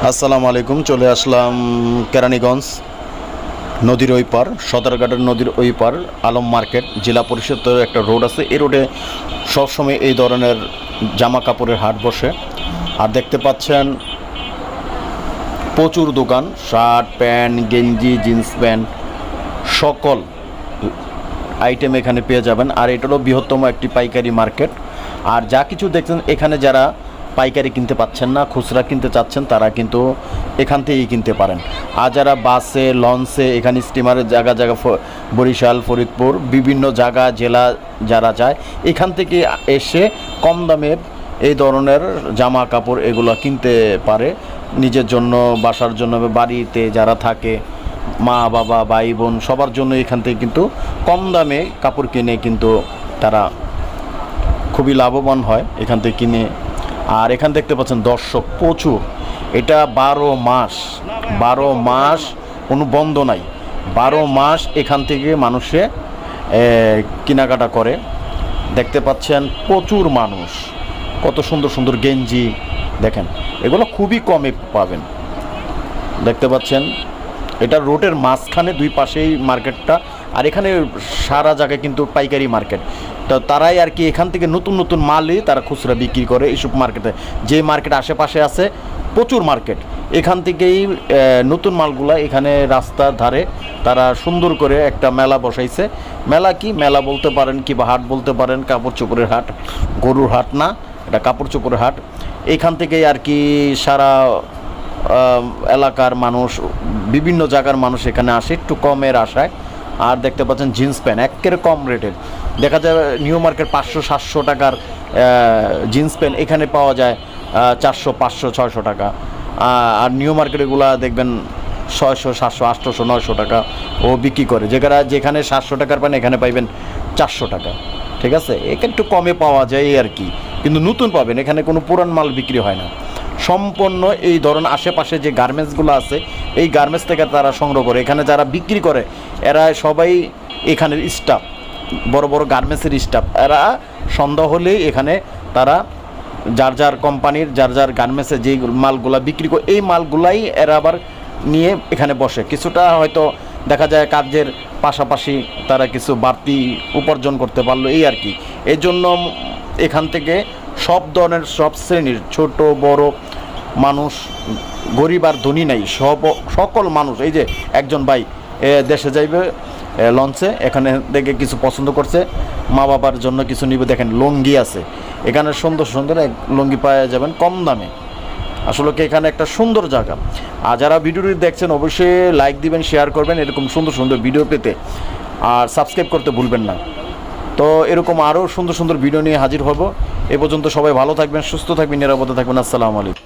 আসসালামু আলাইকুম। চলে আসলাম কেরানীগঞ্জ নদীর ওই পার, সদরঘাটের নদীর ওই পার আলম মার্কেট জেলা পরিষদের একটা রোড আছে। এই রোডে সবসময় এই ধরনের জামা কাপড়ের হাট বসে। আর দেখতে পাচ্ছেন প্রচুর দোকান, শার্ট প্যান্ট গেঞ্জি জিন্স প্যান্ট সকল আইটেম এখানে পেয়ে যাবেন। আর এটারও বৃহত্তম একটি পাইকারি মার্কেট। আর যা কিছু দেখছেন এখানে যারা পাইকারি কিনতে পাচ্ছেন না, খুচরা কিনতে চাচ্ছেন, তারা কিন্তু এখান থেকেই কিনতে পারেন। আর যারা বাসে লঞ্চে এখানে স্টিমারের জায়গা বরিশাল ফরিদপুর বিভিন্ন জায়গা জেলা যারা যায় এখান থেকে এসে কম দামে এই ধরনের জামা কাপড় এগুলো কিনতে পারে নিজের জন্য, বাসার জন্য, বাড়িতে যারা থাকে মা বাবা ভাই বোন সবার জন্য এখান থেকে কিন্তু কম দামে কাপড় কিনে কিন্তু তারা খুবই লাভবান হয় এখান থেকে কিনে। আর এখান দেখতে পাচ্ছেন দর্শক প্রচুর, এটা 12 মাস কোনো বন্ধ নাই, 12 মাস এখান থেকে মানুষে কেনাকাটা করে। দেখতে পাচ্ছেন প্রচুর মানুষ, কত সুন্দর সুন্দর গেঞ্জি দেখেন, এগুলো খুবই কমে পাবেন। দেখতে পাচ্ছেন এটা রোডের মাঝখানে, দুই পাশেই মার্কেটটা। আর এখানে সারা জায়গায় কিন্তু পাইকারি মার্কেট, তো তারাই আর কি এখান থেকে নতুন নতুন মালই তারা খুচরা বিক্রি করে এইসব মার্কেটে। যে মার্কেট আশেপাশে আছে প্রচুর মার্কেট, এখান থেকেই নতুন মালগুলা এখানে রাস্তার ধারে তারা সুন্দর করে একটা মেলা বসাইছে। মেলা কি মেলা বলতে পারেন কিংবা হাট বলতে পারেন, কাপড় চোপড়ের হাট, গরুর হাট না, এটা কাপড় চোপড়ের হাট। এইখান থেকেই আর কি সারা এলাকার মানুষ, বিভিন্ন জায়গার মানুষ এখানে আসে একটু কমের আশায়। আর দেখতে পাচ্ছেন জিন্স প্যান্ট একেবারে কম রেটের, দেখা যায় নিউ মার্কেট 500-700 টাকার জিন্স প্যান্ট এখানে পাওয়া যায় 400, 500, 600 টাকা। আর নিউ মার্কেটগুলো দেখবেন 600, 700, 800, 900 টাকা ও বিক্রি করে। যেখানে 700 টাকার প্যান্ট এখানে পাইবেন 400 টাকা। ঠিক আছে, এখানে একটু কমে পাওয়া যায় আর কি, কিন্তু নতুন পাবেন, এখানে কোনো পুরান মাল বিক্রি হয় না। সম্পূর্ণ এই ধরনের আশেপাশে যে গার্মেন্টসগুলো আছে এই গার্মেন্টস থেকে তারা সংগ্রহ করে। এখানে যারা বিক্রি করে এরা সবাই এখানের স্টাফ, বড় বড় গার্মেন্টসের স্টাফ। এরা সন্ধ্যা হলেই এখানে তারা যার যার কোম্পানির যার যার গার্মেন্টসে যেই মালগুলা বিক্রি করে এই মালগুলাই এরা আবার নিয়ে এখানে বসে। কিছুটা হয়তো দেখা যায় কাজের পাশাপাশি তারা কিছু বাড়তি উপার্জন করতে পারলো এই আর কি। এই জন্য এখান থেকে সব ধরনের সব শ্রেণীর ছোট বড় মানুষ, গরিব আর ধনী নাই, সকল মানুষ। এই যে একজন ভাই দেশে যাইবে লঞ্চে, এখানে দেখে কিছু পছন্দ করছে, মা বাবার জন্য কিছু নিবে। দেখেন লুঙ্গি আছে এখানে, সুন্দর সুন্দর লুঙ্গি পাওয়া যাবেন কম দামে। আসলে কি এখানে একটা সুন্দর জায়গা। আর যারা ভিডিওটি দেখছেন অবশ্যই লাইক দিবেন, শেয়ার করবেন এরকম সুন্দর সুন্দর ভিডিও পেতে। আর সাবস্ক্রাইব করতে ভুলবেন না। তো এরকম আরও সুন্দর সুন্দর ভিডিও নিয়ে হাজির হব। এ পর্যন্ত সবাই ভালো থাকবেন, সুস্থ থাকবেন, নিরাপদে থাকবেন। আসসালামু আলাইকুম।